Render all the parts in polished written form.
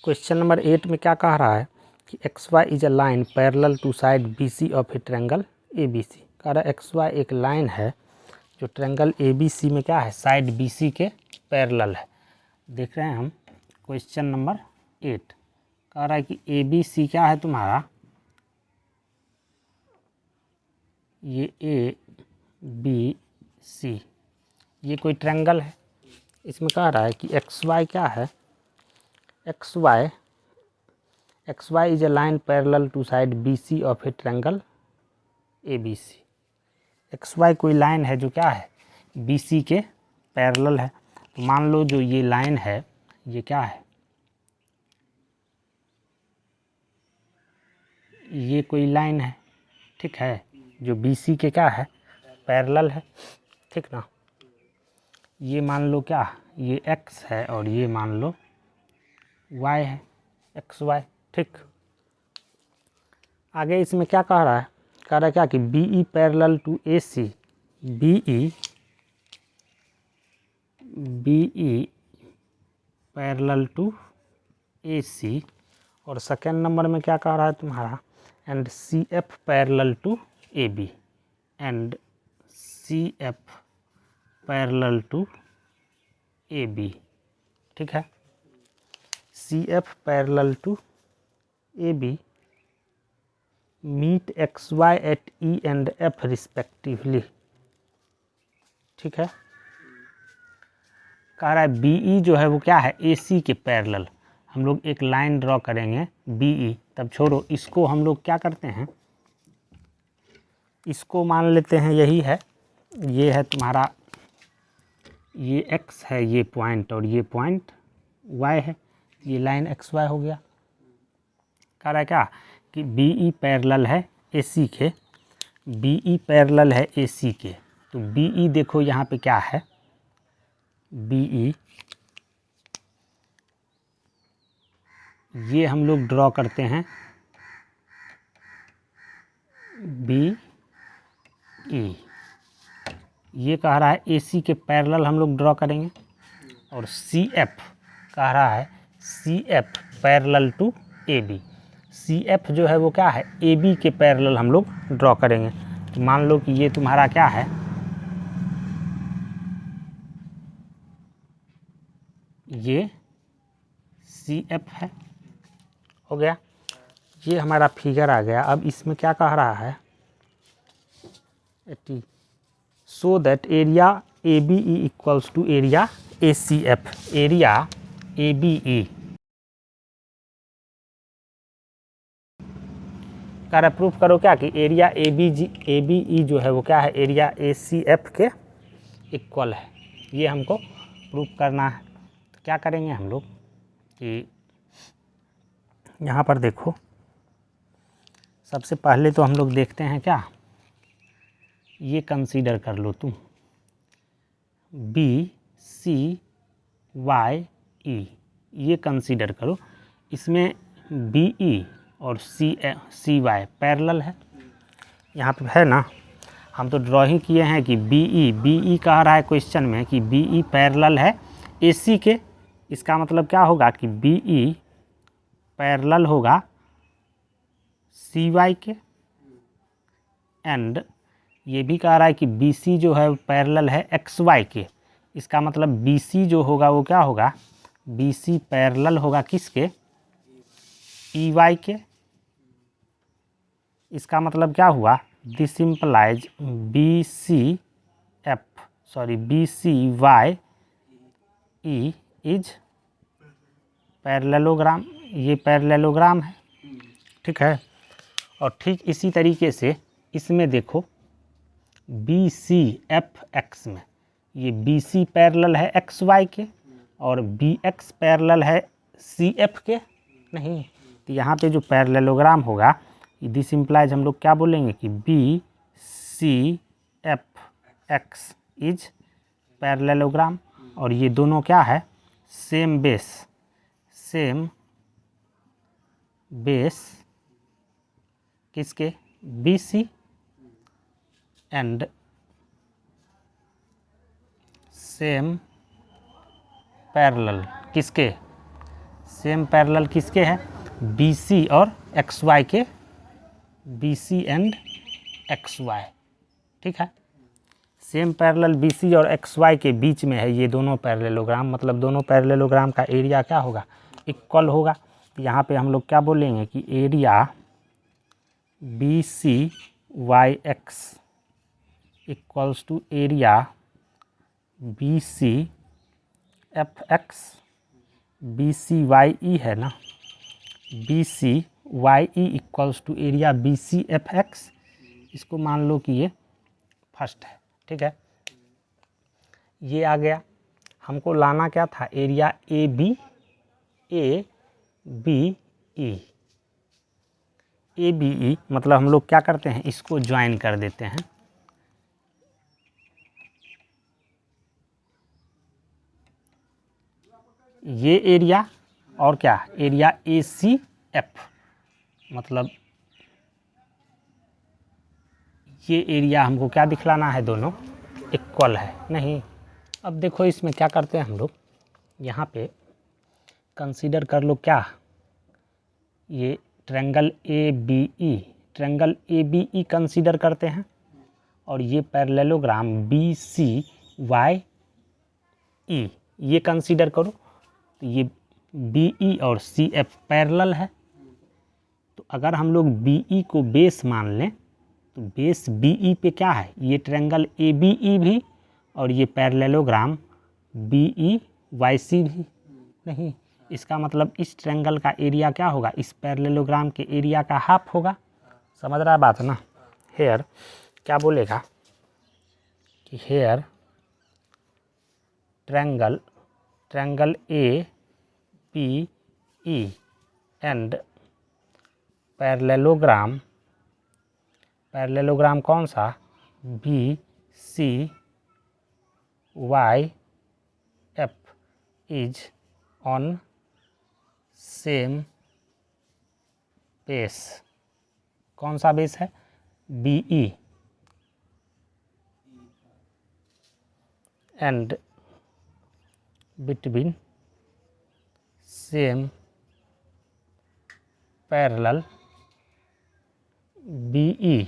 Question number 8 में क्या कह रहा है कि X Y is a line parallel to side B C of a triangle A B C. कह रहा है एक्स वाई एक लाइन है जो ट्रायंगल ए बी सी में क्या है, साइड बी सी के पैरेलल है। देख रहे हैं हम क्वेश्चन नंबर 8। कह रहा है कि ए बी सी क्या है तुम्हारा, ये ए बी सी ये कोई ट्रायंगल है। इसमें कह रहा है कि एक्स वाई क्या है, X Y is a line parallel to side B C of a triangle A B C. X Y कोई लाइन है जो क्या है, बी सी के पैरेलल है। तो मान लो जो ये लाइन है ये क्या है, ये कोई लाइन है, ठीक है, जो बी सी के क्या है, पैरेलल है, ठीक ना। ये मान लो क्या, ये एक्स है और ये मान लो वाई है, एक्स वाई, ठीक। आगे इसमें क्या कह रहा है, कह रहा है क्या कि B E parallel to A C, B E parallel to A C. और सेकेंड नंबर में क्या कह रहा है तुम्हारा, and C F parallel to A B, and C F parallel to A B, ठीक है। C F parallel to A B meet X Y at E and F respectively, ठीक है। कह रहा है बी ई जो है वो क्या है, ए सी के पैरेलल। हम लोग एक लाइन ड्रॉ करेंगे बी ई, तब छोड़ो इसको हम लोग क्या करते हैं, इसको मान लेते हैं यही है, ये है तुम्हारा, ये एक्स है ये पॉइंट और ये पॉइंट वाई है, ये लाइन एक्स वाई हो गया। कह रहा है क्या कि बी ई पैरेलल है ए सी के, बी ई पैरेलल है ए सी के। तो बी ई देखो यहाँ पे क्या है, बी ई ये हम लोग ड्रॉ करते हैं बी ई, ये कह रहा है ए सी के पैरेलल हम लोग ड्रॉ करेंगे। और सी एफ कह रहा है C F parallel to A B, C F जो है वो क्या है, ए बी के पैरेलल हम लोग ड्रॉ करेंगे। तो मान लो कि ये तुम्हारा क्या है, ये सी एफ है, हो गया। ये हमारा फिगर आ गया। अब इसमें क्या कह रहा है, so that area A B E equals to area A C F, area A B E कह रहा प्रूफ करो क्या कि एरिया ए बी ई जो है वो क्या है, एरिया ए सी एफ के इक्वल है। ये हमको प्रूफ करना है। तो क्या करेंगे हम लोग कि यहाँ पर देखो, सबसे पहले तो हम लोग देखते हैं क्या, ये कंसीडर कर लो तुम बी सी वाई ई, ये कंसीडर करो। इसमें बी ई और सी वाई पैरेलल है, यहाँ पे है ना। हम तो ड्रॉ ही किए हैं कि बी ई कह रहा है क्वेश्चन में कि बी ई पैरेलल है ए सी के। इसका मतलब क्या होगा कि बी ई पैरेलल होगा सी वाई के, एंड ये भी कह रहा है कि बी सी जो है पैरेलल है एक्स वाई के। इसका मतलब बी सी जो होगा वो क्या होगा, बी सी पैरेलल होगा किसके, ई वाई के। इसका मतलब क्या हुआ, this implies B C Y E is parallelogram, ये पैरेललोग्राम है, ठीक है। और ठीक इसी तरीके से इसमें देखो बी सी एफ एक्स में, ये बी सी पैरेलल है एक्स वाई के और बी एक्स पैरेलल है सी एफ के, नहीं। तो यहाँ पे जो पैरेललोग्राम होगा, दिस इम्प्लाइज हम लोग क्या बोलेंगे कि B C F X is parallelogram. और ये दोनों क्या है, सेम बेस किसके, B C, and same parallel किसके, सेम पैरेलल किसके हैं, BC और XY के, BC एंड XY, ठीक है। सेम पैरेलल BC और XY के बीच में है ये दोनों पैरेललोग्राम, मतलब दोनों पैरेललोग्राम का एरिया क्या होगा, इक्वल होगा। यहाँ पे हम लोग क्या बोलेंगे कि area BCYX equals to area BCFX, BCYE है ना, BCYE equals to area BCFX। इसको मान लो कि ये फर्स्ट है, ठीक है। ये आ गया। हमको लाना क्या था, एरिया ABE, ABE मतलब हम लोग क्या करते हैं, इसको ज्वाइन कर देते हैं। ये एरिया और क्या, एरिया ACF, मतलब ये एरिया हमको क्या दिखलाना है, दोनों इक्वल है। नहीं, अब देखो इसमें क्या करते हैं हम लोग, यहाँ पे कंसीडर कर लो क्या, ये ट्रायंगल ट्रायंगल ABE कंसीडर करते हैं, और ये पैरेललोग्राम BCYE ये कंसीडर करो। तो ये BE और CF पैरेलल है, तो अगर हम लोग BE को बेस मान लें तो बेस BE पे क्या है, ये ट्रायंगल ABE भी और ये पैरेललोग्राम BEYC भी। नहीं, इसका मतलब इस ट्रायंगल का एरिया क्या होगा, इस पैरेललोग्राम के एरिया का हाफ होगा। समझ रहा है बात ना। हेयर क्या बोलेगा कि here triangle ABE and parallelogram कौन सा, BCYF is on same base. कौन सा बेस है, BE, and between same parallel BE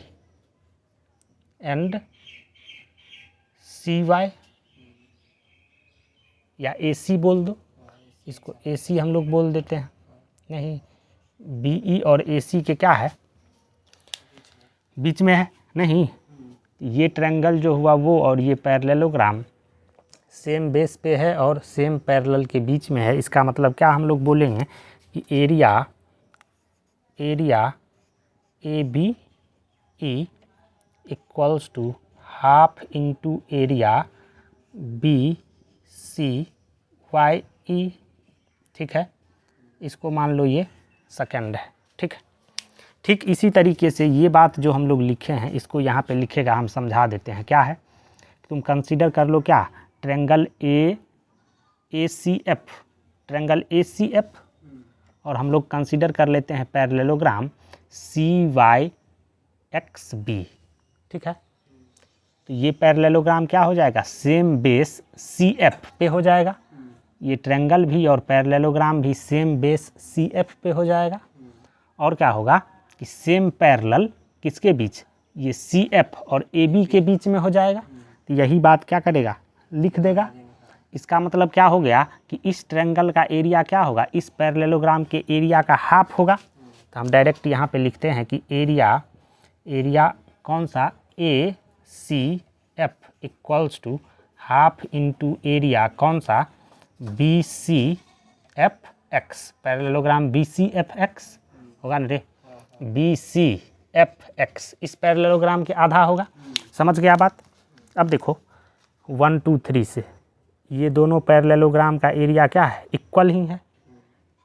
and CY, या AC बोल दो, इसको AC हम लोग बोल देते हैं। नहीं, BE और AC के क्या है, बीच में है। नहीं, ये ट्रायंगल जो हुआ वो और ये पैरेललोग्राम सेम बेस पे है और सेम पैरेलल के बीच में है। इसका मतलब क्या हम लोग बोलेंगे कि area ABE equals to half into area BCYE, ठीक है। इसको मान लो ये सेकंड है, ठीक है। ठीक इसी तरीके से ये बात जो हम लोग लिखे हैं इसको यहाँ पे लिखेगा, हम समझा देते हैं। क्या है, तुम कंसीडर कर लो क्या, ट्रायंगल ACF, और हम लोग कंसीडर कर लेते हैं पैरेललोग्राम CYXB, ठीक है। तो ये पैरेललोग्राम क्या हो जाएगा, सेम बेस CF पे हो जाएगा। ये ट्रायंगल भी और पैरेललोग्राम भी सेम बेस CF पे हो जाएगा। और क्या होगा कि सेम पैरेलल किसके बीच, ये CF और AB के बीच में हो जाएगा। तो यही बात क्या करेगा, लिख देगा। इसका मतलब क्या हो गया कि इस ट्रायंगल का एरिया क्या होगा, इस पैरेललोग्राम के एरिया का हाफ होगा। तो हम डायरेक्ट यहाँ पे लिखते हैं कि एरिया कौन सा, ACF equals to half into area कौन सा, BCFX, पैरेललोग्राम BCFX होगा ना रे, BCFX इस पैरेललोग्राम के आधा होगा। समझ गया बात। अब देखो 1 2 3 से ये दोनों पैरेललोग्राम का एरिया क्या है, इक्वल ही है।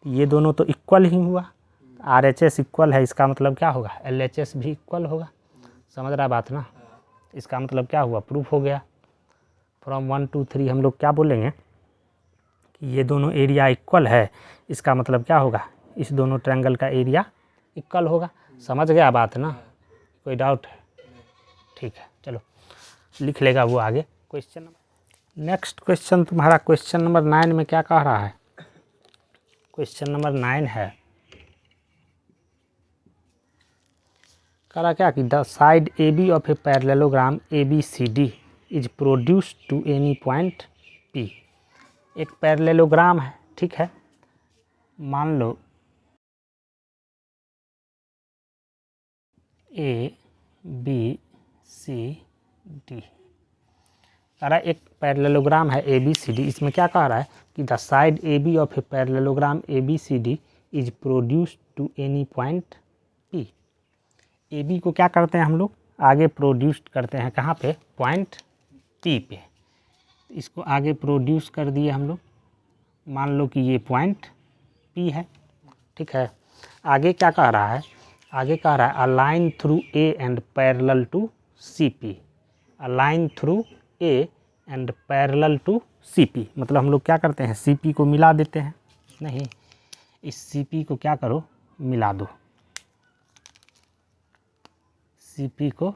ये दोनों तो इक्वल ही हुआ, RHS इक्वल है, इसका मतलब क्या होगा, LHS भी इक्वल होगा। समझ रहा बात ना। इसका मतलब क्या हुआ, प्रूफ हो गया। फ्रॉम 1 2 3 हम लोग क्या बोलेंगे कि ये दोनों एरिया इक्वल है। इसका मतलब क्या होगा, इस दोनों ट्रायंगल का एरिया इक्वल होगा। समझ गया बात ना, कोई डाउट है, ठीक है। चलो लिख लेगा वो आगे क्वेश्चन। नेक्स्ट क्वेश्चन तुम्हारा क्वेश्चन नंबर 9 में क्या कह रहा है, क्वेश्चन नंबर 9 है, कह रहा क्या कि the side A B of a parallelogram A B C D is produced to any point P. एक पैरेललोग्राम है, ठीक है, मान लो ए बी सी डी, कह रहा है एक पैरेललोग्राम है ए बी सी डी। इसमें क्या कह रहा है कि the side A B of a parallelogram A B C D is produced to any point P. A B को क्या करते हैं हम लोग, आगे प्रोड्यूस करते हैं, कहाँ पे, पॉइंट पी पे। इसको आगे प्रोड्यूस कर दिए हम लोग, मान लो कि ये पॉइंट पी है, ठीक है। आगे क्या कह रहा है, आगे कह रहा है a line through A and parallel to C P. A line through A and parallel to C P, मतलब हम लोग क्या करते हैं, सी पी को मिला देते हैं। नहीं, इस सी पी को क्या करो, मिला दो, सी पी को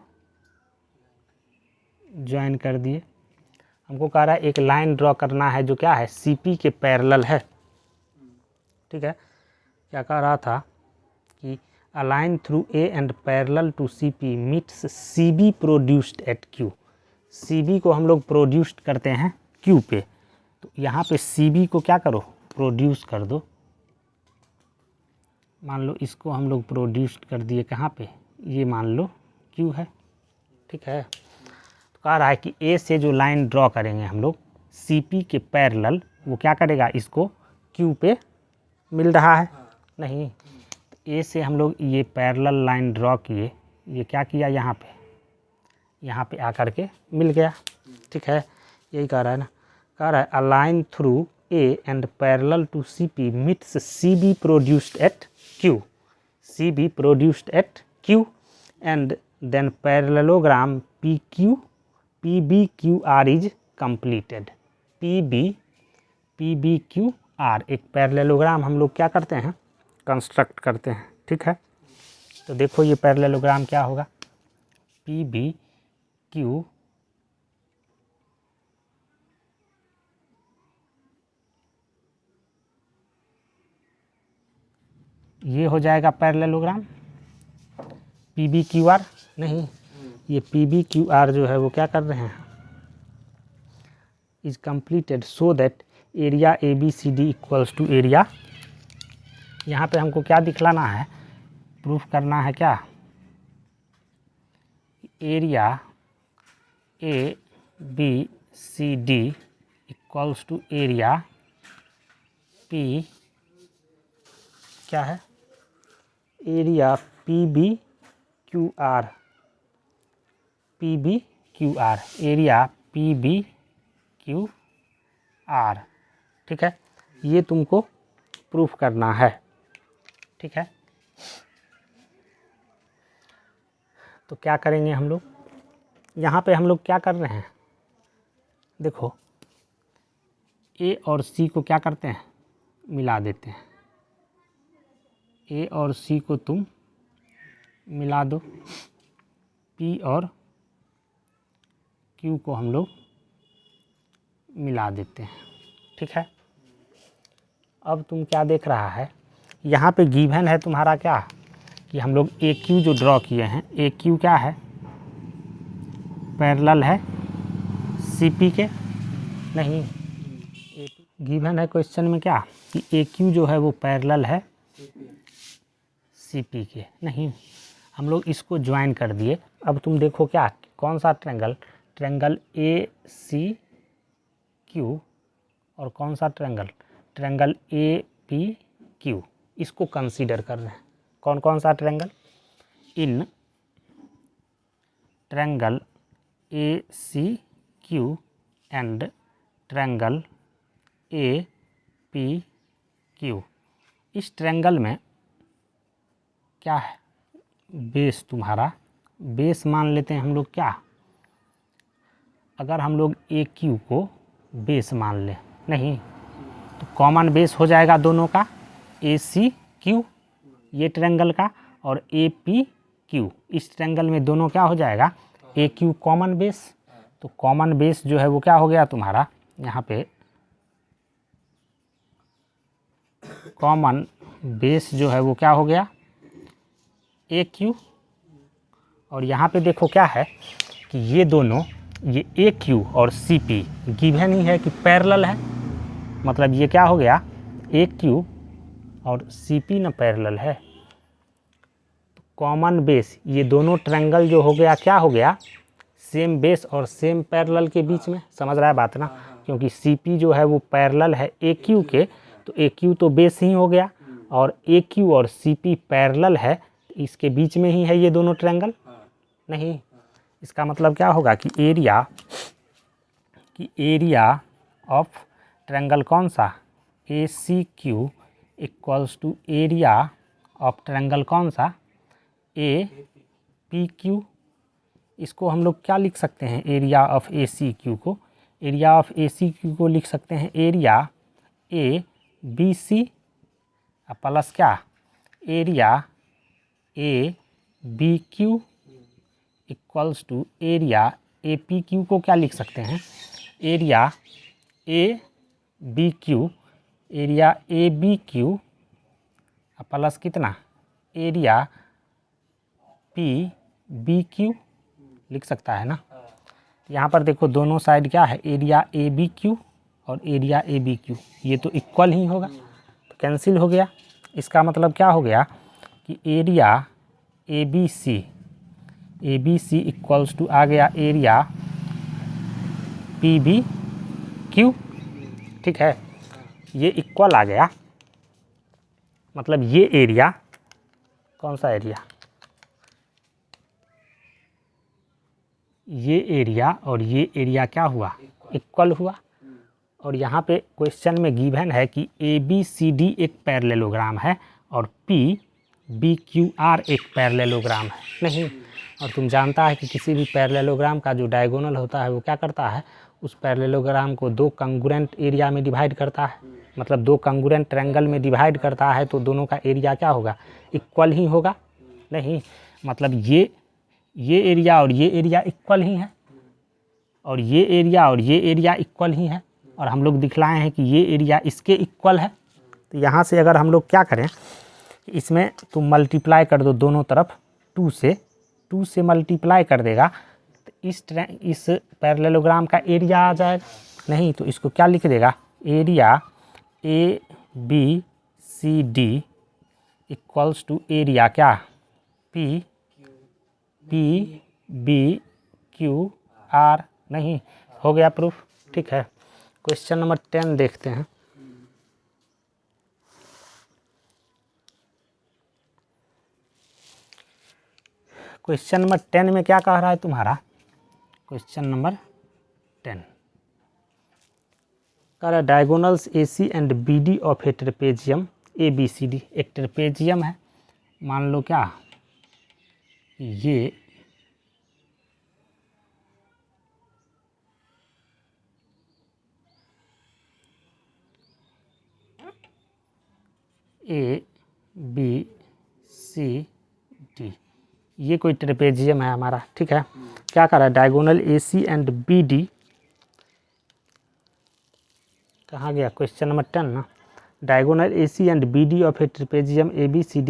ज्वाइन कर दिए। हमको कह रहा है एक लाइन ड्रॉ करना है जो क्या है, सी पी के पैरेलल है, ठीक है। क्या कह रहा था कि a line through A and parallel to C P meets C B produced at Q. C B को हम लोग प्रोड्यूस्ड करते हैं क्यू पे, तो यहाँ पे सी बी को क्या करो, प्रोड्यूस कर दो। मान लो इसको हम लोग प्रोड्यूस्ड कर दिए कहाँ पे, ये मान लो क्यू है, ठीक है। तो कह रहा है कि ए से जो लाइन ड्रॉ करेंगे हम लोग सी पी के पैरेलल, वो क्या करेगा, इसको क्यू पे मिल रहा है। नहीं, तो ए से हम लोग ये पैरेलल लाइन ड्रॉ किए, ये क्या किया, यहाँ पे आकर के मिल गया, ठीक है। यही कह रहा है ना, कह रहा है a line through A and parallel to C P meets C B produced at Q, C B produced at Q and then parallelogram P Q P B Q R is completed. P B Q R, एक parallelogram हम लोग क्या करते हैं, construct करते हैं, ठीक है। तो देखो ये पैरेललोग्राम क्या होगा, पी बी क्यू ये हो जाएगा parallelogram, P B Q R. नहीं, ये पी बी क्यू आर जो है वो क्या कर रहे हैं, is completed so that area A B C D equals to area. यहाँ पे हमको क्या दिखलाना है, प्रूफ करना है क्या, area A B C D equals to area P, क्या है, area P B Q R, P B Q R, area P B Q R, ठीक है। ये तुमको प्रूफ करना है, ठीक है। तो क्या करेंगे हम लोग, यहाँ पे हम लोग क्या कर रहे हैं, देखो ए और सी को क्या करते हैं, मिला देते हैं। ए और सी को तुम मिला दो, पी और क्यू को हम लोग मिला देते हैं, ठीक है। अब तुम क्या देख रहा है, यहाँ पे गिवन है तुम्हारा क्या, कि हम लोग ए क्यू जो ड्रॉ किए हैं, ए क्यू क्या है, पैरेलल है सी पी के। नहीं, गिवन है क्वेश्चन में क्या, कि ए क्यू जो है वो पैरेलल है सी पी के। नहीं, हम लोग इसको ज्वाइन कर दिए। अब तुम देखो क्या, कौन सा triangle, triangle A C Q, और कौन सा triangle, triangle A P Q, इसको कंसीडर कर रहे हैं। कौन कौन सा triangle, in triangle A C Q and triangle A P Q. इस ट्रायंगल में क्या है, बेस, तुम्हारा बेस मान लेते हैं हम लोग क्या, अगर हम लोग ए क्यू को बेस मान लें, नहीं तो कॉमन बेस हो जाएगा दोनों का, ए सी क्यू ये ट्रायंगल का, और ए पी क्यू, इस ट्रायंगल में दोनों क्या हो जाएगा, ए क्यू कॉमन बेस। तो कॉमन बेस जो है वो क्या हो गया तुम्हारा, यहाँ पे कॉमन बेस जो है वो क्या हो गया, ए क्यू। और यहाँ पे देखो क्या है कि ये दोनों, ये ए क्यू और सी पी गिवन ही है कि पैरेलल है, मतलब ये क्या हो गया, ए क्यू और सी पी ना पैरेलल है। कॉमन बेस, ये दोनों ट्रायंगल जो हो गया क्या हो गया, सेम बेस और सेम पैरेलल के बीच में, समझ रहा है बात ना, क्योंकि सी पी जो है वो पैरेलल है ए क्यू के, तो ए क्यू तो बेस ही हो गया, और ए क्यू और सी पी पैरेलल है, इसके बीच में ही है ये दोनों ट्रायंगल। नहीं, इसका मतलब क्या होगा कि एरिया ऑफ ट्रायंगल कौन सा, A C Q equals to area of triangle कौन सा, ए पी क्यू। इसको हम लोग क्या लिख सकते हैं, area of A C Q को, area of A C Q को लिख सकते हैं area A B C plus क्या, area A B Q equals to area A P Q को क्या लिख सकते हैं, area A B Q, area A B Q plus कितना, एरिया पी बी क्यू लिख सकता है ना। यहाँ पर देखो दोनों साइड क्या है, एरिया ए बी क्यू और एरिया ए बी क्यू, ये तो इक्वल ही होगा, तो कैंसिल हो गया। इसका मतलब क्या हो गया कि area A B C equals to आ गया एरिया पी बी क्यू। ठीक है, ये इक्वल आ गया, मतलब ये एरिया, कौन सा एरिया, ये एरिया और ये एरिया क्या हुआ, इक्वल हुआ। और यहाँ पे क्वेश्चन में गिवन है कि ए बी सी डी एक पैरेललोग्राम है और पी बी क्यू आर एक पैरेललोग्राम है। नहीं, और तुम जानता है कि किसी भी पैरेललोग्राम का जो डायगोनल होता है वो क्या करता है, उस पैरेललोग्राम को दो कंग्रुएंट एरिया में डिवाइड करता है, मतलब दो कंग्रुएंट ट्रायंगल में डिवाइड करता है, तो दोनों का एरिया क्या होगा, इक्वल ही होगा। नहीं, मतलब ये एरिया और ये एरिया इक्वल ही है, और ये एरिया और ये एरिया इक्वल ही है, और हम लोग दिखलाए हैं कि ये एरिया इसके इक्वल है। तो यहाँ से अगर हम लोग क्या करें, इसमें तुम मल्टीप्लाई कर दो दोनों तरफ, 2 से मल्टीप्लाई कर देगा तो इस पैरेललोग्राम का एरिया आ जाएगा। नहीं तो इसको क्या लिख देगा, area A B C D equals to area क्या, पी बी क्यू आर। नहीं, हो गया प्रूफ। ठीक है, क्वेश्चन नंबर 10 देखते हैं। क्वेश्चन नंबर 10 में क्या कह रहा है तुम्हारा, क्वेश्चन नंबर 10 कह रहा है diagonals A C and B D of a trapezium A B C D. एक ट्रेपेजियम है, मान लो क्या, ये ए बी सी डी, ये कोई ट्रेपेजियम है हमारा। ठीक है, क्या कर रहा है, diagonal A C and B D, कहाँ गया क्वेश्चन नंबर 10 ना, diagonal A C and B D of a trapezium A B C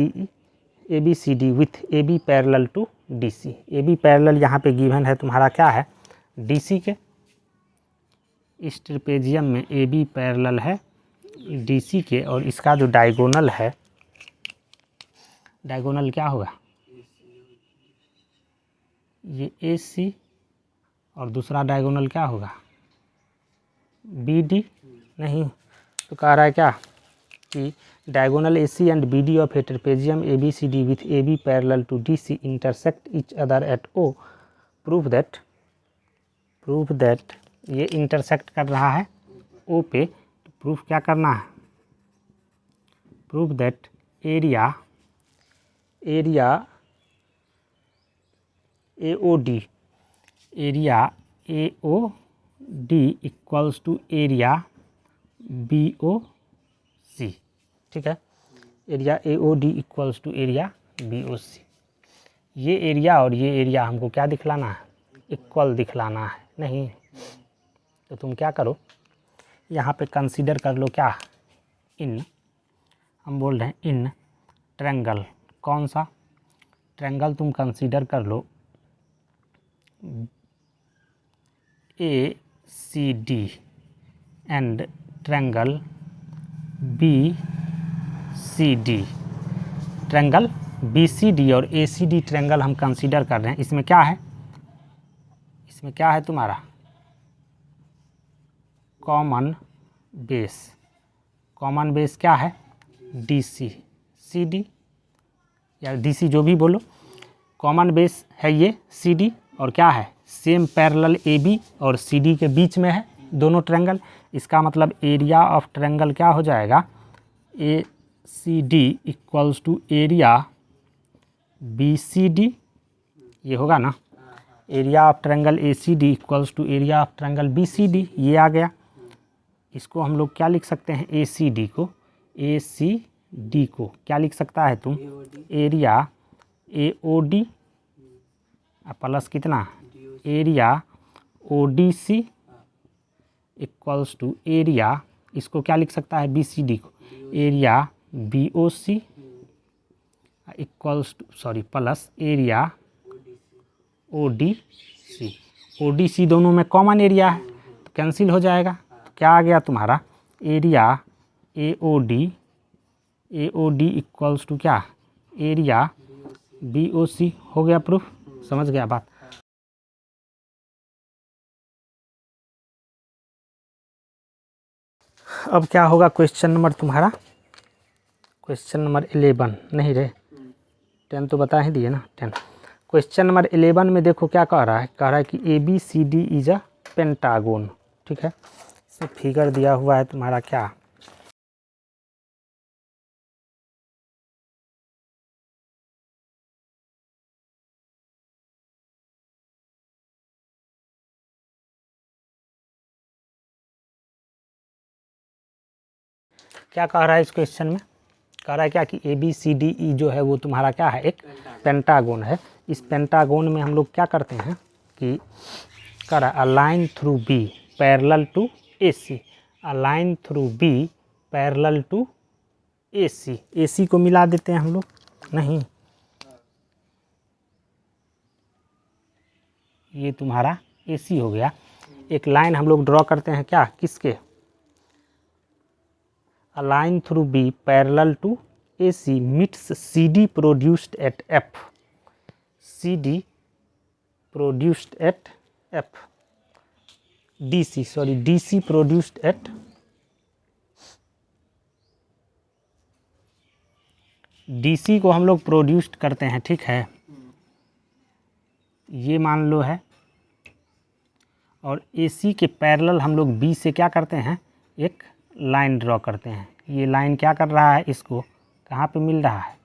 D with A B parallel to D C. A B parallel यहाँ पे given है तुम्हारा क्या है, D C के। इस ट्रेपेजियम में ए बी पैरेलल है डी सी के, और इसका जो डायगोनल है, डायगोनल क्या होगा, ये ए सी, और दूसरा डायगोनल क्या होगा, बी डी। नहीं, तो कह रहा है क्या कि diagonal A C and B D of a trapezium A B C D with A B parallel to D C intersect each other at O, prove that ये इंटरसेक्ट कर रहा है ओ पे, तो प्रूफ क्या करना है, prove that area A O D, area A O D equals to area B O C. ठीक है, area A O D equals to area B O C. ये एरिया और ये एरिया हमको क्या दिखलाना है, इक्वल दिखलाना है। नहीं तो तुम क्या करो, यहाँ पे कंसीडर कर लो क्या, इन हम बोल रहे हैं इन ट्रायंगल, कौन सा ट्रायंगल तुम कंसीडर कर लो, A C D and triangle B C D, triangle B C D और ए सी डी ट्रायंगल हम कंसीडर कर रहे हैं। इसमें क्या है, इसमें क्या है तुम्हारा कॉमन बेस, कॉमन बेस क्या है डी सी, सी डी या डी सी जो भी बोलो, कॉमन बेस है ये सी डी, और क्या है सेम पैरेलल ए बी और सी डी के बीच में है दोनों ट्रायंगल। इसका मतलब एरिया ऑफ ट्रायंगल क्या हो जाएगा, A C D equals to area B C D, ये होगा ना, area of triangle A C D equals to area of triangle B C D, ये आ गया। इसको हम लोग क्या लिख सकते हैं, ए सी डी को, ए सी डी को क्या लिख सकता है तुम, area A O D plus कितना area O D C equals to area, इसको क्या लिख सकता है बी सी डी को, area B O C equals to sorry plus area O D C, O D C दोनों में कॉमन एरिया है तो कैंसिल हो जाएगा। तो क्या आ गया तुम्हारा area A O D equals to क्या एरिया बी ओ सी, हो गया प्रूफ, समझ गया बात। अब क्या होगा क्वेश्चन नंबर तुम्हारा, क्वेश्चन नंबर 11 नहीं रे 10 तो बता ही दिए ना 10। क्वेश्चन नंबर 11 में देखो क्या कह रहा है कि A B C D is a pentagon, ठीक है। इसमें फिगर दिया हुआ है तुम्हारा क्या, क्या कह रहा है इस क्वेश्चन में, कह रहा है क्या कि ए बी सी डी ई जो है वो तुम्हारा क्या है एक पेंटागोन है। इस पेंटागोन में हम लोग क्या करते हैं कि कह रहा है a line through B parallel to A C, a line through B parallel to A C, A C को मिला देते हैं हम लोग, नहीं ये तुम्हारा ए सी हो गया। एक लाइन हम लोग ड्रॉ करते हैं क्या किसके, A line through B parallel to AC meets CD produced at F, CD produced at F, DC sorry DC produced at DC को हम लोग प्रोड्यूस्ड करते हैं, ठीक है, ये मान लो है, और AC के पैरेलल हम लोग B से क्या करते हैं एक लाइन ड्रॉ करते हैं। ये लाइन क्या कर रहा है, इसको कहाँ पे मिल रहा है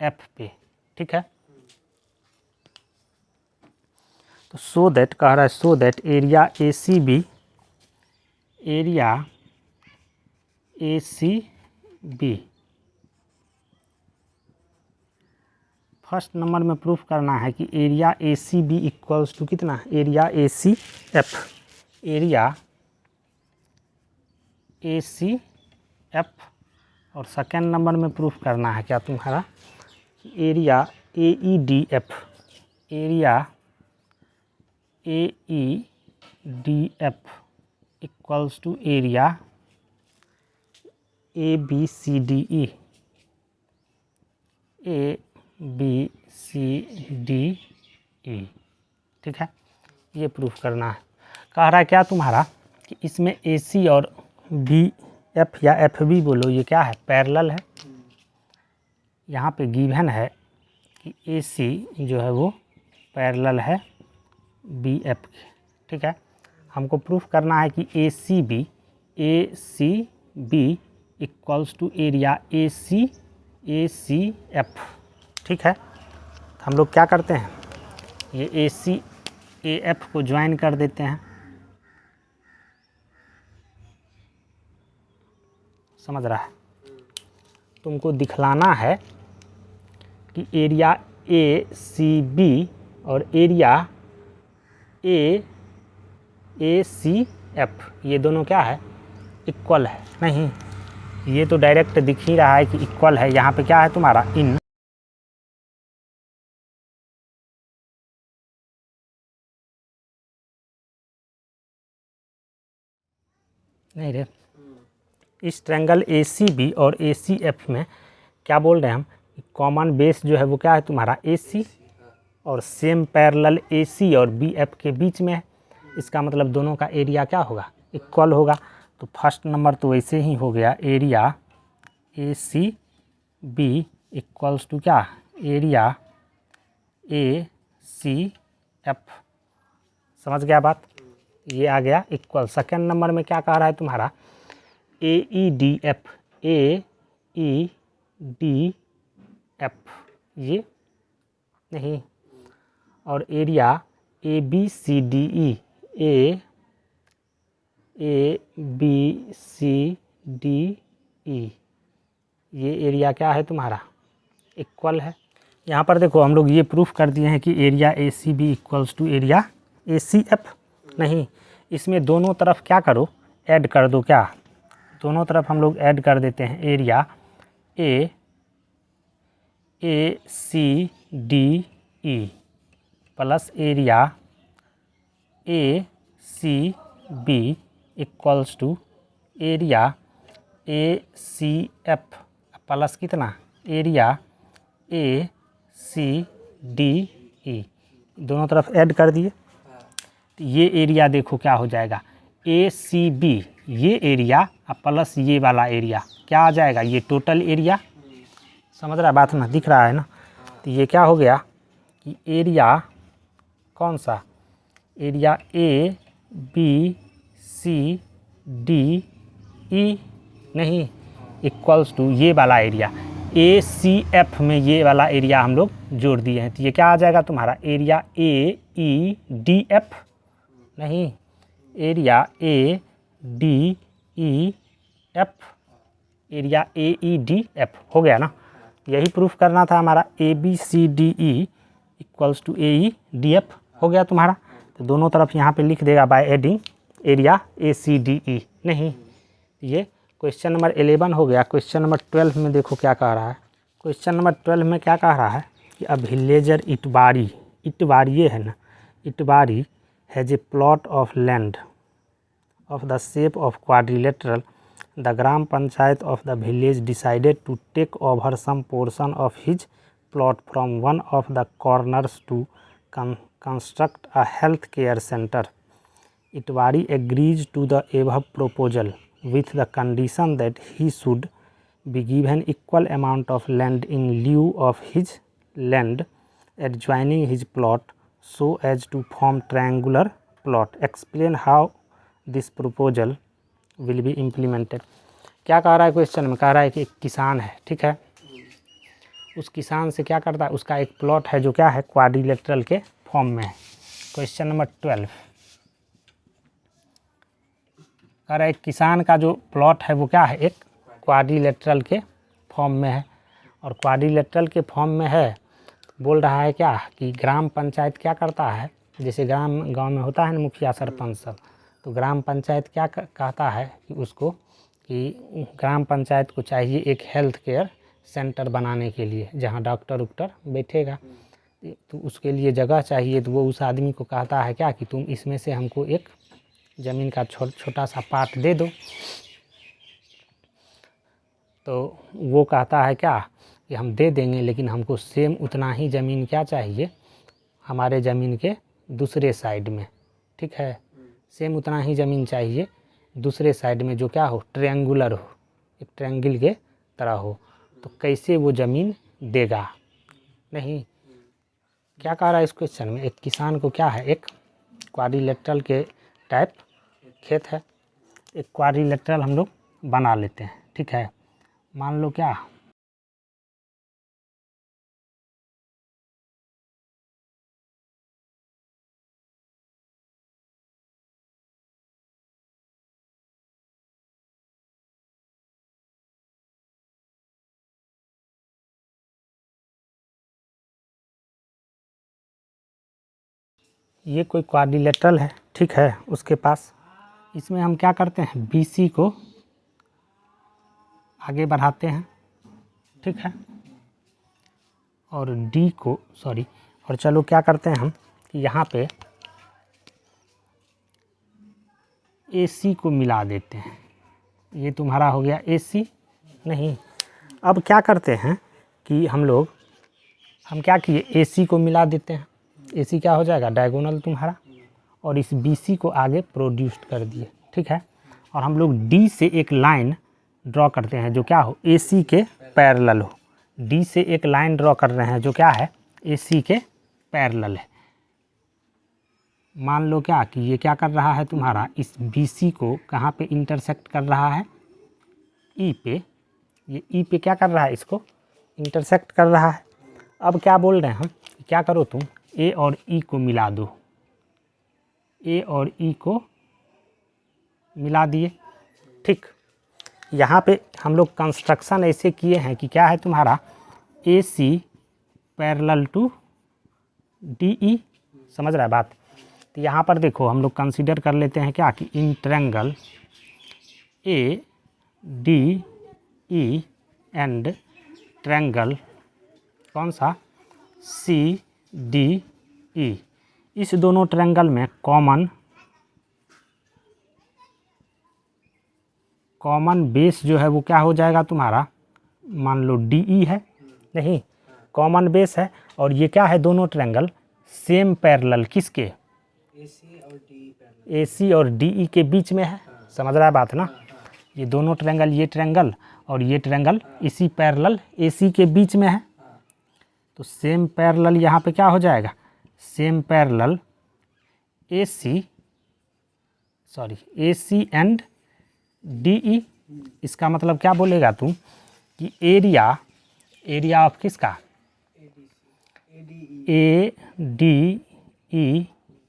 एफ पे, ठीक है। तो सो दैट कह रहा है so that area A C B, area A C B first number में प्रूफ करना है कि area A C B equals to कितना area A C F, area A C F, और सेकेंड नंबर में प्रूफ करना है क्या तुम्हारा area A E D F, area A E D F equals to area A B C D E, A B C D E, ठीक है, ये proof करना है। कह रहा है क्या तुम्हारा कि इसमें ए सी और बी एफ या एफ बी बोलो, ये क्या है पैरेलल है। यहाँ पे गिवन है कि ए सी जो है वो पैरेलल है बी एफ के, ठीक है। हमको प्रूफ करना है कि A C B equals to area A C F, ठीक है। हम लोग क्या करते हैं ये ए सी ए एफ को ज्वाइन कर देते हैं, समझ रहा है। तुमको दिखलाना है कि एरिया ए सी बी और एरिया ए सी एफ ये दोनों क्या है इक्वल है, नहीं ये तो डायरेक्ट दिख ही रहा है कि इक्वल है। यहाँ पे क्या है तुम्हारा इन, नहीं रे, इस ट्रायंगल ACB और ACF में क्या बोल रहे हैं हम, कॉमन बेस जो है वो क्या है तुम्हारा AC, और सेम पैरेलल AC और BF के बीच में है। इसका मतलब दोनों का एरिया क्या होगा, इक्वल होगा। तो फर्स्ट नंबर तो वैसे ही हो गया, एरिया ACB इक्वल्स टू क्या, एरिया ACF। समझ गया बात, ये आ गया इक्वल। सेकेंड नंबर में क्या कह रहा है तुम्हारा, AEDF, AEDF ये नहीं, और एरिया ABCDE, ABCDE ये एरिया क्या है तुम्हारा, इक्वल है। यहाँ पर देखो हम लोग ये प्रूफ कर दिए हैं कि area ACB equals to area ACF। नहीं, इसमें दोनों तरफ क्या करो, ऐड कर दो। क्या, दोनों तरफ हम लोग ऐड कर देते हैं, area ACDE plus area ACB equals to area ACF plus कितना, एरिया ACDE। दोनों तरफ ऐड कर दिए, तो ये एरिया देखो क्या हो जाएगा, ACB ये एरिया प्लस ये वाला एरिया क्या आ जाएगा, ये टोटल एरिया। समझ रहा है बात ना, दिख रहा है ना। तो ये क्या हो गया कि एरिया कौन सा, एरिया ABCDE नहीं, इक्वल्स टू ये वाला एरिया ACF में ये वाला एरिया हम लोग जोड़ दिए हैं। तो ये क्या आ जाएगा तुम्हारा, एरिया AEDF नहीं, एरिया ADEF, एरिया AEDF हो गया ना। यही प्रूफ करना था हमारा, ABCDE इक्वल्स टू AEDF हो गया तुम्हारा। तो दोनों तरफ यहाँ पे लिख देगा बाय एडिंग एरिया ACDE नहीं। ये क्वेश्चन नंबर 11 हो गया। क्वेश्चन नंबर 12 में देखो क्या कह रहा है। क्वेश्चन नंबर 12 में क्या कह रहा है कि अ विलेजर इटवारी, इटवारी ये है ना, Itwari has a plot of land of the shape of quadrilateral. The Gram Panchayat of the village decided to take over some portion of his plot from one of the corners to construct a health care center. Itwari agrees to the above proposal with the condition that he should be given equal amount of land in lieu of his land adjoining his plot so as to form triangular plot. Explain how this proposal will be implemented. क्या कह रहा है question में, कह रहा है कि एक किसान है, ठीक है, उस किसान से क्या करता है, उसका एक प्लॉट है जो क्या है, क्वाड्रिलेटरल के फॉर्म में है। क्वेश्चन नंबर 12 कह रहा है एक किसान का जो प्लॉट है वो क्या है, एक क्वाड्रिलेटरल के फॉर्म में है। और क्वाड्रिलेटरल के फॉर्म में है, बोल रहा है क्या कि ग्राम पंचायत क्या करता है, जैसे गांव में होता है ना मुखिया सरपंच सब, तो ग्राम पंचायत क्या कहता है कि उसको, कि ग्राम पंचायत को चाहिए एक हेल्थ केयर सेंटर बनाने के लिए जहां डॉक्टर उक्टर बैठेगा, तो उसके लिए जगह चाहिए। तो वो उस आदमी को कहता है क्या कि तुम इसमें से हमको एक ज़मीन का छोटा सा पार्ट दे दो। तो वो कहता है क्या कि हम दे देंगे, लेकिन हमको सेम उतना ही ज़मीन क्या चाहिए, हमारे ज़मीन के दूसरे साइड में, ठीक है, सेम उतना ही ज़मीन चाहिए दूसरे साइड में जो क्या हो, ट्रायंगुलर हो, एक ट्रायंगल के तरह हो। तो कैसे वो ज़मीन देगा, नहीं, क्या कह रहा है इस क्वेश्चन में, एक किसान को क्या है, एक क्वाड्रिलेटरल के टाइप खेत है, एक क्वाड्रिलेटरल हम लोग बना लेते हैं, ठीक है, मान लो क्या, ये कोई क्वाड्रिलेटरल है, ठीक है, उसके पास, इसमें हम क्या करते हैं, BC को आगे बढ़ाते हैं, ठीक है। और डी को और चलो क्या करते हैं हम कि यहाँ पे AC को मिला देते हैं। ये तुम्हारा हो गया AC। नहीं, अब क्या करते हैं कि हम क्या किए, AC को मिला देते हैं। AC क्या हो जाएगा, डायगोनल तुम्हारा, और इस BC को आगे प्रोड्यूस्ड कर दिए, ठीक है। और हम लोग D से एक लाइन ड्रॉ करते हैं जो क्या हो, AC के पैरेलल हो। D से एक लाइन ड्रॉ कर रहे हैं जो क्या है, AC के पैरेलल है। मान लो क्या कि ये क्या कर रहा है तुम्हारा, इस BC को कहाँ पे इंटरसेक्ट कर रहा है, E पे। ये E पे क्या कर रहा है, इसको इंटरसेक्ट कर रहा है। अब क्या बोल रहे हैं हम, क्या करो तुम A और E को मिला दो। A और E को मिला दिए, ठीक। यहाँ पे हम लोग कंस्ट्रक्शन ऐसे किए हैं कि क्या है तुम्हारा, AC पैरेलल टू DE, समझ रहा है बात। तो यहाँ पर देखो हम लोग कंसीडर कर लेते हैं क्या कि in triangle ADE and triangle कौन सा, CDE, इस दोनों ट्रायंगल में कॉमन बेस जो है वो क्या हो जाएगा तुम्हारा, मान लो DE है, नहीं कॉमन बेस है। और ये क्या है, दोनों ट्रायंगल सेम पैरेलल किसके, AC और DE के बीच में है, समझ रहा है बात ना। ये दोनों ट्रायंगल, ये ट्रायंगल और ये ट्रायंगल इसी पैरेलल AC के बीच में है। तो सेम पैरेलल यहाँ पे क्या हो जाएगा, same parallel AC and DE। इसका मतलब क्या बोलेगा तुम कि एरिया ऑफ किसका, ADE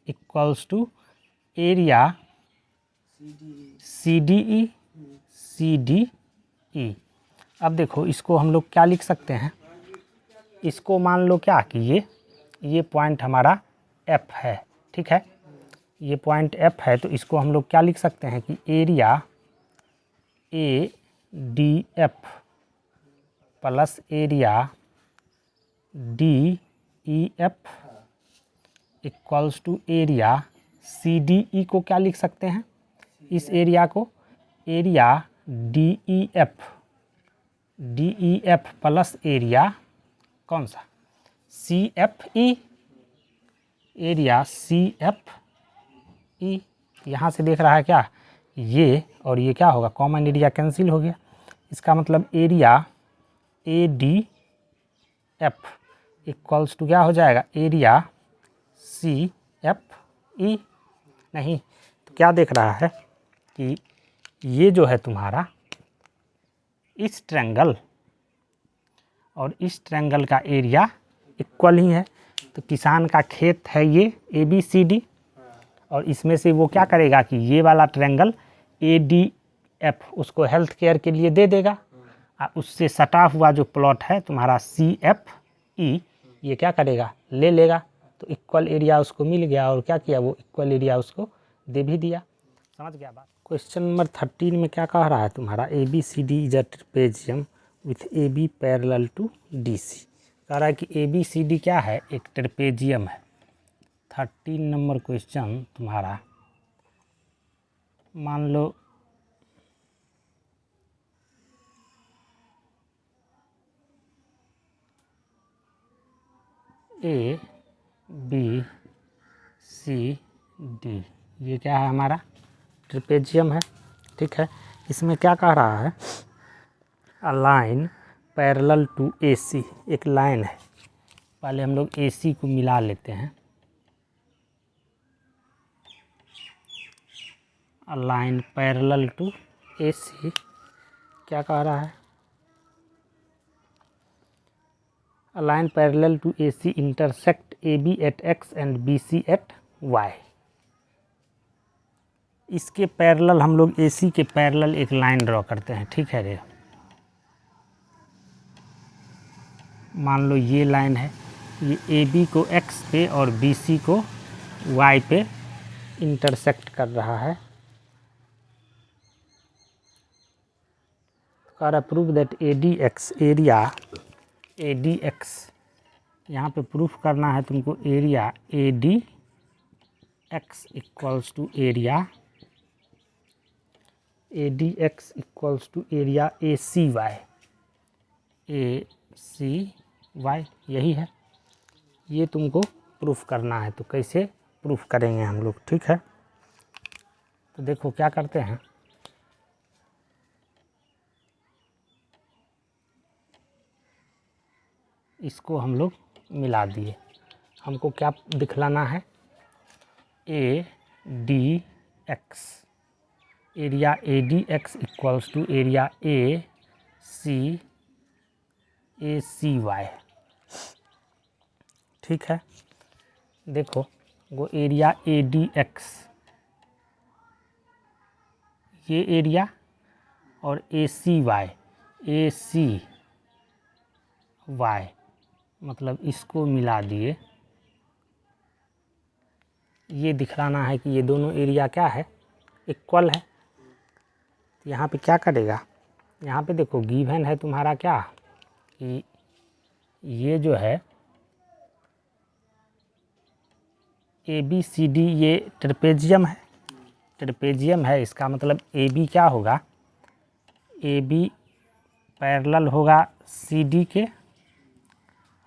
equals to area CDE। अब देखो इसको हम लोग क्या लिख सकते हैं, इसको मान लो क्या कि ये पॉइंट हमारा F है, ठीक है। ये पॉइंट F है, तो इसको हम लोग क्या लिख सकते हैं कि area ADF plus area DEF equals to area CDE को क्या लिख सकते हैं, इस एरिया को एरिया DEF प्लस एरिया कौन सा, CFE, एरिया CFE। यहाँ से देख रहा है क्या, ये और ये क्या होगा, कॉमन एरिया कैंसिल हो गया। इसका मतलब एरिया ADF इक्वल्स टू क्या हो जाएगा, एरिया CFE। नहीं तो क्या देख रहा है कि ये जो है तुम्हारा इस ट्रायंगल और इस ट्रायंगल का एरिया इक्वल ही है। तो किसान का खेत है ये ABCD, और इसमें से वो क्या करेगा कि ये वाला ट्रायंगल ADF उसको हेल्थ केयर के लिए दे देगा, और उससे सटा हुआ जो प्लॉट है तुम्हारा CFE ये क्या करेगा, ले लेगा। तो इक्वल एरिया उसको मिल गया, और क्या किया, वो इक्वल एरिया उसको दे भी दिया। समझ गया बात। क्वेश्चन नंबर 13 में क्या कह रहा है तुम्हारा, ABCD is a trapezium with AB parallel to DC। कह रहा है कि ABCD क्या है, एक ट्रेपेजियम है। 13 नंबर क्वेश्चन तुम्हारा, मान लो ABCD ये क्या है, हमारा ट्रेपेजियम है, ठीक है। इसमें क्या कह रहा है, a line parallel to AC, एक लाइन है। पहले हम लोग AC को मिला लेते हैं, a line parallel to AC क्या कह रहा है, a line parallel to AC intersect AB at X and BC at Y। इसके पैरेलल हम लोग AC के पैरेलल एक लाइन ड्रॉ करते हैं, ठीक है रे। मान लो ये लाइन है, ये AB को X पे और BC को Y पे इंटरसेक्ट कर रहा है। कह रहा है prove that A D X area A D X, यहाँ पे प्रूफ करना है तुमको area A D X equals to area A D X equals to area A C Y, यही है, ये तुमको प्रूफ करना है। तो कैसे प्रूफ करेंगे हम लोग, ठीक है। तो देखो क्या करते हैं, इसको हम लोग मिला दिए, हमको क्या दिखलाना है, A D X, area A D X equals to area A C Y, ठीक है। देखो वो एरिया ए डी एक्स, ये एरिया, और ए सी वाई मतलब इसको मिला दिए, ये दिखलाना है कि ये दोनों एरिया क्या है, इक्वल है। तो यहाँ पे क्या करेगा, यहाँ पे देखो गिवन है तुम्हारा क्या, कि ये जो है ए बी सी डी, ये ट्रेपेजियम है, इसका मतलब ए बी क्या होगा, ए बी पैरेलल होगा सी डी के,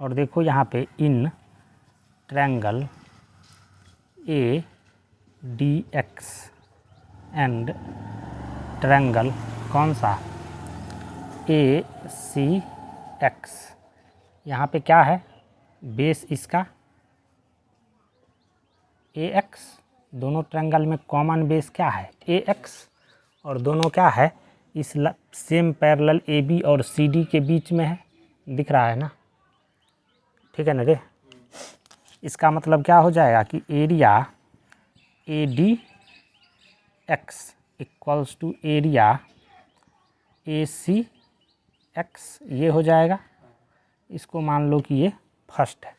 और देखो यहाँ पे इन triangle A D x and triangle कौन सा, ए सी एक्स, यहाँ पे क्या है, बेस इसका ए एक्स, दोनों ट्रायंगल में कॉमन बेस क्या है, ए एक्स, और दोनों क्या है, इस सेम पैरेलल ए बी और सी डी के बीच में है, दिख रहा है ना, ठीक है ना रे। इसका मतलब क्या हो जाएगा कि area A D X equals to area A C X, ये हो जाएगा। इसको मान लो कि ये फर्स्ट है।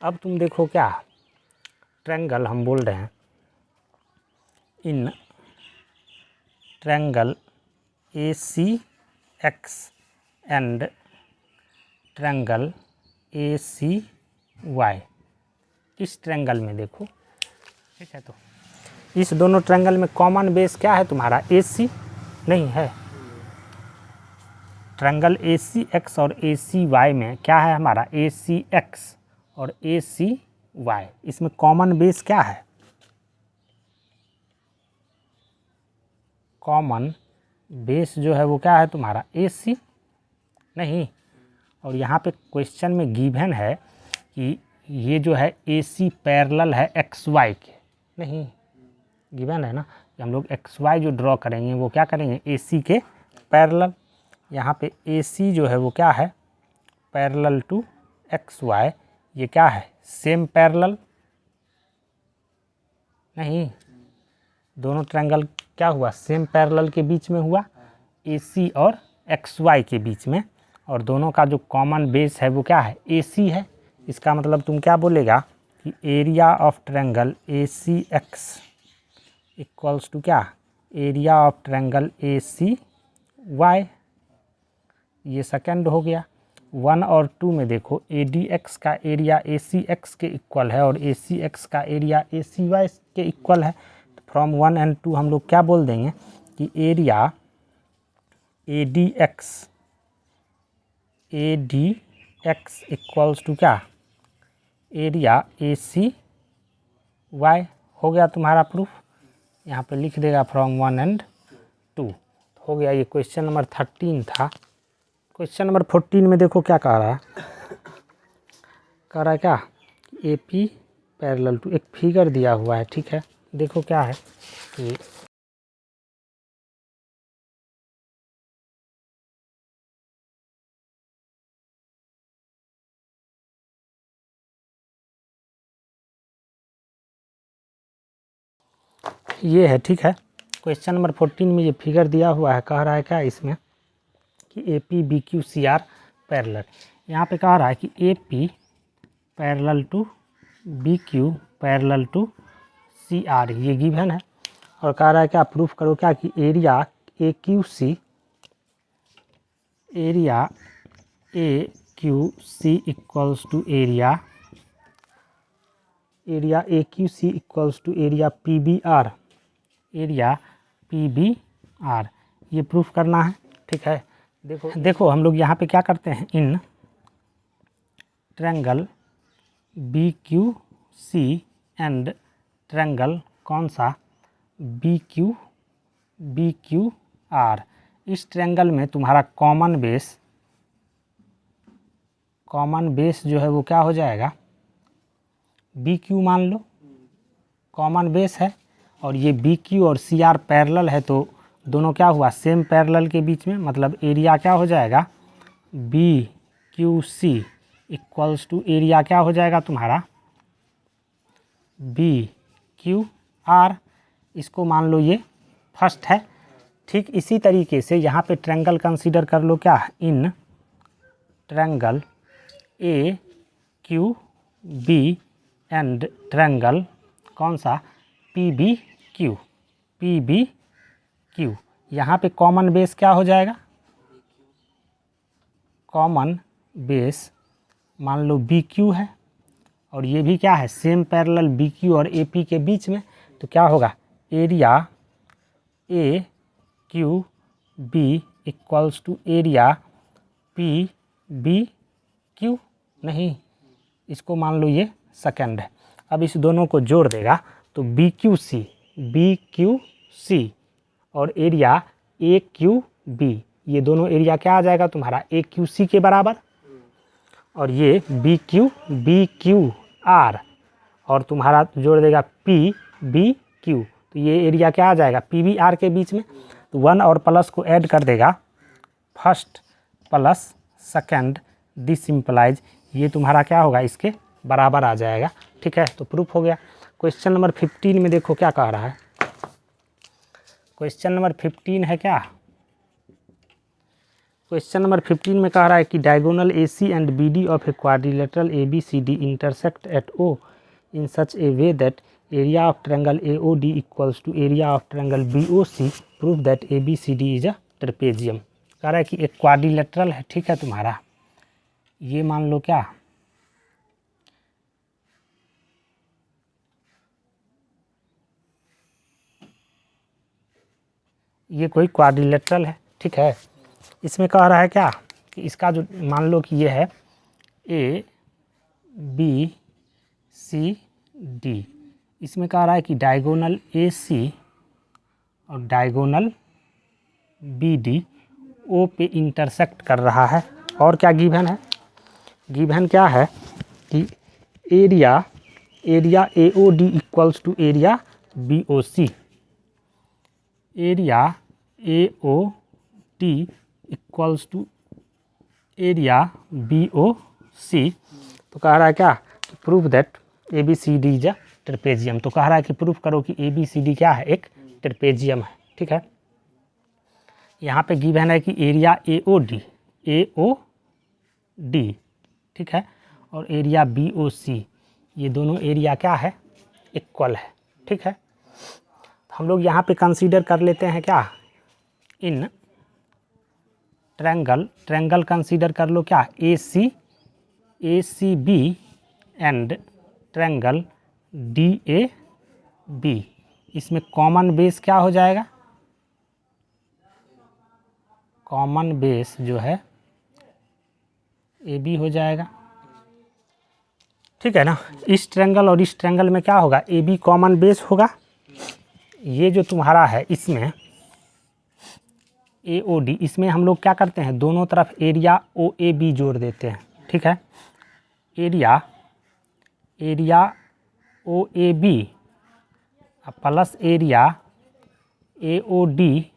अब तुम देखो क्या, ट्रायंगल हम बोल रहे हैं, in triangle A C X and triangle A C Y, इस ट्रायंगल में देखो, ठीक है। तो इस दोनों ट्रायंगल में कॉमन बेस क्या है तुम्हारा, ए सी नहीं है, ट्रायंगल ए सी एक्स और ए सी वाई में क्या है हमारा, ए सी एक्स और ए सी वाई, इसमें कॉमन बेस क्या है, कॉमन बेस जो है वो क्या है तुम्हारा, ए सी नहीं। और यहाँ पे क्वेश्चन में गिवन है कि ये जो है ए सी पैरेलल है एक्स वाई के, नहीं गिवन है ना, कि हम लोग एक्स वाई जो ड्रॉ करेंगे वो क्या करेंगे, ए सी के पैरेलल। यहाँ पे ए सी जो है वो क्या है, पैरेलल टू एक्स वाई, ये क्या है, सेम पैरेलल नहीं, दोनों ट्रायंगल क्या हुआ, सेम पैरेलल के बीच में हुआ, ए सी और एक्स वाई के बीच में, और दोनों का जो कॉमन बेस है वो क्या है, ए सी है। इसका मतलब तुम क्या बोलेगा कि area of triangle A C X equals to क्या, area of triangle A C Y, ये सेकंड हो गया। 1 और 2 में देखो ए डी एक्स का एरिया ए सी एक्स के इक्वल है और ए सी एक्स का एरिया ए सी वाई के इक्वल है। तो फ्रॉम 1 एंड 2 हम लोग क्या बोल देंगे कि area A D X equals to क्या, एरिया ए सी वाई, हो गया तुम्हारा प्रूफ। यहाँ पे लिख देगा फ्रॉम 1 एंड 2, हो गया। ये क्वेश्चन नंबर 13 था। क्वेश्चन नंबर 14 में देखो क्या कह रहा है, क्या, ए पी पैरेलल टू, एक फिगर दिया हुआ है, ठीक है। देखो क्या है कि ये है, ठीक है। क्वेश्चन नंबर 14 में ये फिगर दिया हुआ है, कह रहा है क्या इसमें कि A P B Q C R parallel. यहाँ पे कह रहा है कि A P parallel to B Q parallel to C R, ये गिवन है। और कह रहा है क्या, प्रूफ करो क्या कि area A Q C area A Q C equals to area A Q C equals to area P B R, area P B R, ये प्रूफ करना है। ठीक है, देखो हम लोग यहाँ पे क्या करते हैं, in triangle B Q C and triangle कौन सा बी क्यू आर, इस ट्रायंगल में तुम्हारा कॉमन बेस जो है वो क्या हो जाएगा, बी क्यू मान लो कॉमन बेस है, और ये बी क्यू और सी आर पैरेलल है, तो दोनों क्या हुआ, सेम पैरेलल के बीच में, मतलब एरिया क्या हो जाएगा, B Q C equals to area क्या हो जाएगा तुम्हारा, बी क्यू आर। इसको मान लो ये फर्स्ट है। ठीक इसी तरीके से यहाँ पे ट्रायंगल कंसीडर कर लो, क्या, in triangle A Q B and triangle कौन सा पी बी क्यू, यहाँ पे कॉमन बेस क्या हो जाएगा, कॉमन बेस मान लो बी क्यू है, और ये भी क्या है, सेम पैरेलल बी क्यू और ए पी के बीच में, तो क्या होगा, area A Q B equals to area P B Q, नहीं इसको मान लो ये सेकंड है। अब इस दोनों को जोड़ देगा तो बी क्यू सी और एरिया ए क्यू बी, ये दोनों एरिया क्या आ जाएगा तुम्हारा, ए क्यू सी के बराबर, और ये बी क्यू आर, और तुम्हारा जोड़ देगा पी बी क्यू, तो ये एरिया क्या आ जाएगा, पी बी आर के बीच में, तो 1 और प्लस को ऐड कर देगा, फर्स्ट प्लस सेकंड, दिस सिंपलाइज, ये तुम्हारा क्या होगा, इसके बराबर आ जाएगा। ठीक है, तो प्रूफ हो गया। क्वेश्चन नंबर 15 में देखो क्या कह रहा है, क्वेश्चन नंबर 15 है क्या, क्वेश्चन नंबर 15 में कह रहा है कि diagonal A C and B D of a quadrilateral A B C D intersect at O in such a way that area of triangle A O D equals to area of triangle B O C, proof that A B C D is a trapezium. कह रहा है कि एक quadrilateral है, ठीक है तुम्हारा, ये मान लो क्या, ये कोई क्वाड्रिलेटरल है, ठीक है। इसमें कह रहा है क्या कि इसका जो मान लो कि ये है ए बी सी डी, इसमें कह रहा है कि डायगोनल ए सी और डायगोनल बी डी ओ पे इंटरसेक्ट कर रहा है, और क्या गिवन है, गिवन क्या है कि area A O D equals to area B O C, area A O D equals to area B O C, तो कह रहा है क्या, proof that A B C D is a trapezium, तो कह रहा है कि प्रूफ करो कि ए बी सी डी क्या है, एक ट्रेपेजियम है। ठीक है, यहाँ पे गिवन है कि एरिया ए ओ डी, ठीक है, और एरिया बी ओ सी, ये दोनों एरिया क्या है, इक्वल है। ठीक है, हम लोग यहाँ पे कंसीडर कर लेते हैं क्या, इन ट्रायंगल कंसीडर कर लो क्या, A C B and triangle D A B, इसमें कॉमन बेस क्या हो जाएगा, कॉमन बेस जो है ए बी हो जाएगा। ठीक है ना, इस ट्रायंगल और इस ट्रायंगल में क्या होगा, ए बी कॉमन बेस होगा, ये जो तुम्हारा है इसमें ए ओ डी, इसमें हम लोग क्या करते हैं, दोनों तरफ एरिया ओ ए बी जोड़ देते हैं। ठीक है, area O A B plus area A O D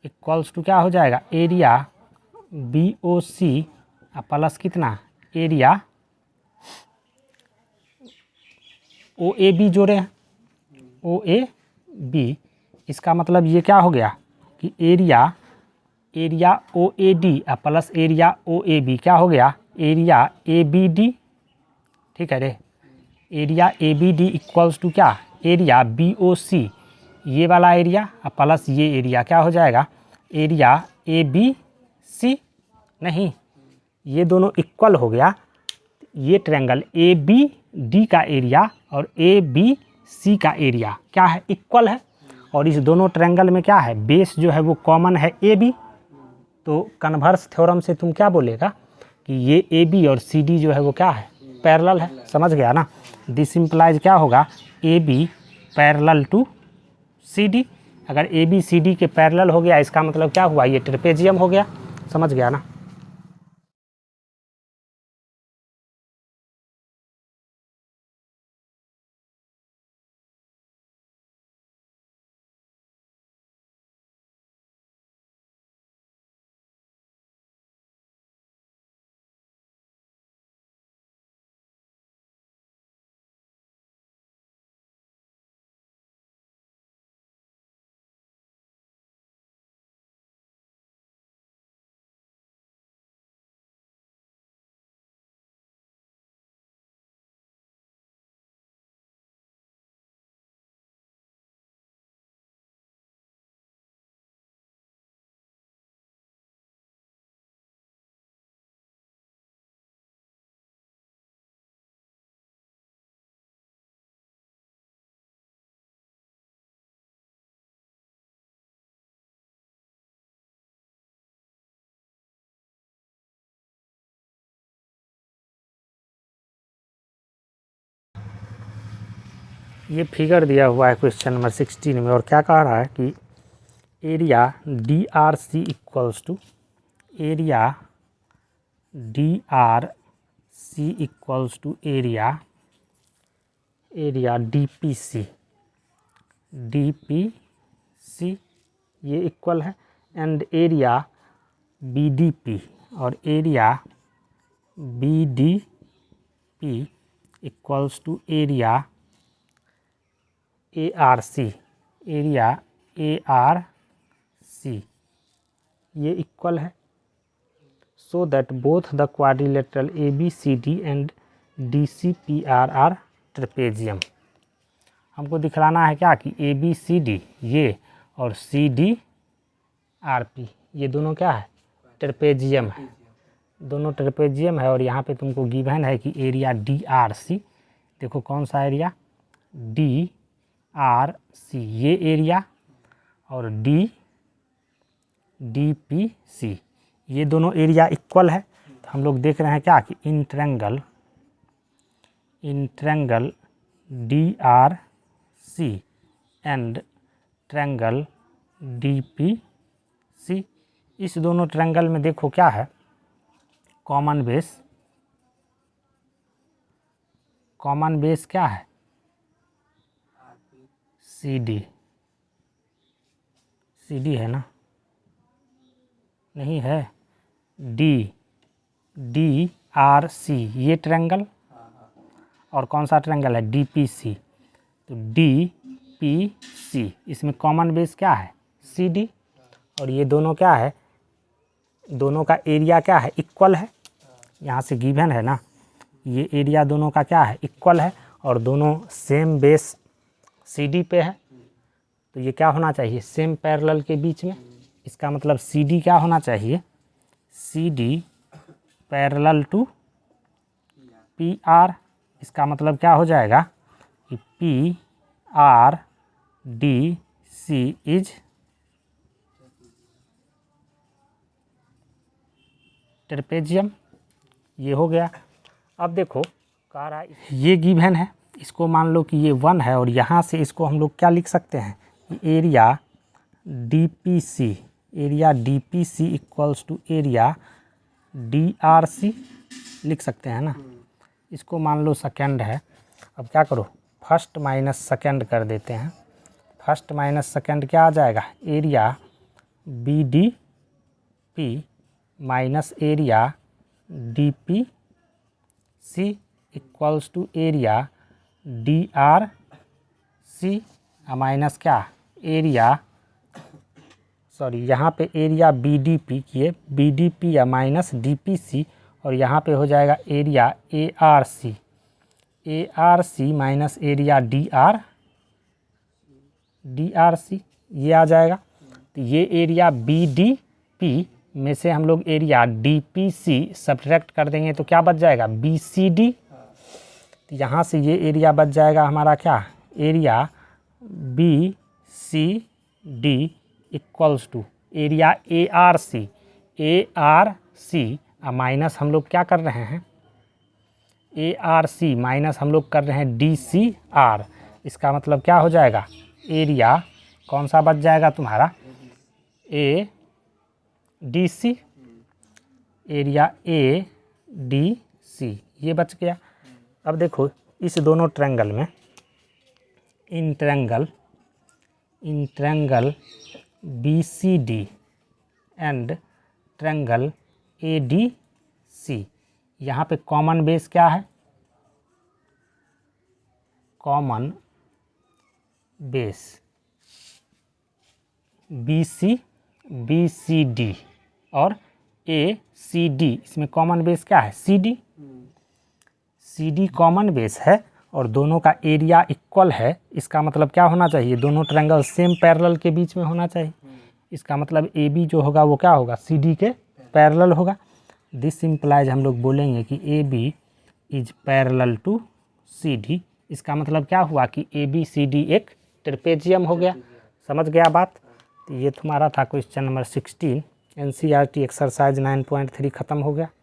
equals to क्या हो जाएगा, area B O C plus कितना, एरिया ओ ए बी जोड़े हैं, ओ ए बी, इसका मतलब ये क्या हो गया कि area O A D plus area O A B क्या हो गया, एरिया ए बी डी। ठीक है रे, area A B D equals to क्या, एरिया बी ओ सी, ये वाला एरिया प्लस ये एरिया क्या हो जाएगा, एरिया ए बी सी। नहीं, ये दोनों इक्वल हो गया। ये ट्रायंगल ए बी डी का एरिया और ए बी सी का एरिया क्या है, इक्वल है। और इस दोनों ट्रायंगल में क्या है, बेस जो है वो कॉमन है ए बी। तो कन्वर्स थ्योरम से तुम क्या बोलेगा कि ये ए बी और सी डी जो है वो क्या है, पैरेलल है। समझ गया ना। दिस इम्प्लाइज क्या होगा, A B parallel to C D. अगर ए बी सी डी के पैरेलल हो गया इसका मतलब क्या हुआ, ये ट्रेपेजियम हो गया। समझ गया ना। ये फिगर दिया हुआ है क्वेश्चन नंबर 16 में, और क्या कह रहा है कि area D R C equals to area D R C equals to area D P C, ये इक्वल है। And area B D P और area B D P equals to area A R C, area A R C, ये equal है। So that both the quadrilateral A B C D and D C P R trapezium. हमको दिखलाना है क्या कि A B C D ये और C D R P ये दोनों क्या है, ट्रेपेजियम है। दोनों ट्रेपेजियम है। और यहाँ पे तुमको गिवन है कि एरिया डी आर सी, देखो कौन सा एरिया, डी आर सी ये एरिया, और डी पी सी ये दोनों एरिया इक्वल है। तो हम लोग देख रहे हैं क्या कि in triangle D R C and triangle D P C, इस दोनों ट्रायंगल में देखो क्या है, कॉमन बेस क्या है, सी डी है ना, नहीं है, डी आर सी ये ट्रायंगल, और कौन सा ट्रायंगल है, डी पी सी। तो डी पी सी इसमें कॉमन बेस क्या है, सी डी। और ये दोनों क्या है, दोनों का एरिया क्या है, इक्वल है। यहाँ से गिवन है ना, ये एरिया दोनों का क्या है, इक्वल है। और दोनों सेम बेस सी डी पे है। तो ये क्या होना चाहिए, सेम पैरेलल के बीच में। इसका मतलब सी डी क्या होना चाहिए, C D parallel to P R. इसका मतलब क्या हो जाएगा कि P R D C is trapezium. ये हो गया। अब देखो कह रहा है ये गिवन है, इसको मान लो कि ये 1 है, और यहाँ से इसको हम लोग क्या लिख सकते हैं, area D P C equals to area D R C लिख सकते हैं ना। इसको मान लो सेकेंड है। अब क्या करो, फर्स्ट माइनस सेकेंड कर देते हैं। फर्स्ट माइनस सेकेंड क्या आ जाएगा, area B D P minus area D P C equals to area D R C minus क्या, एरिया सॉरी यहाँ पे एरिया बी डी पी किए, बी डी पी या माइनस डी पी सी, और यहाँ पे हो जाएगा area A R C minus area D R C, ये आ जाएगा। तो ये एरिया बी डी पी में से हम लोग एरिया DPC सब्ट्रैक्ट कर देंगे तो क्या बच जाएगा, BCD। तो यहाँ से ये एरिया बच जाएगा हमारा क्या, area BCD equals to area ARC minus हम लोग क्या कर रहे हैं, ARC माइनस हम लोग कर रहे हैं DCR। इसका मतलब क्या हो जाएगा, एरिया कौन सा बच जाएगा तुम्हारा, ADC, एरिया ADC ये बच गया। अब देखो इस दोनों ट्रायंगल में, in triangle BCD and triangle ADC, यहाँ पे कॉमन बेस क्या है, कॉमन बेस BCD और ACD, इसमें कॉमन बेस क्या है, CD कॉमन बेस है और दोनों का एरिया इक्वल है। इसका मतलब क्या होना चाहिए, दोनों ट्रायंगल सेम पैरेलल के बीच में होना चाहिए। इसका मतलब AB जो होगा वो क्या होगा, CD के पैरेलल होगा। दिस इम्प्लाइज हम लोग बोलेंगे कि AB is parallel to CD। इसका मतलब क्या हुआ कि ABCD एक ट्रेपेजियम हो गया। समझ गया बात। तो ये तुम्हारा था क्वेश्चन नंबर 16 NCERT एक्सरसाइज 9.3 ख़त्म हो गया।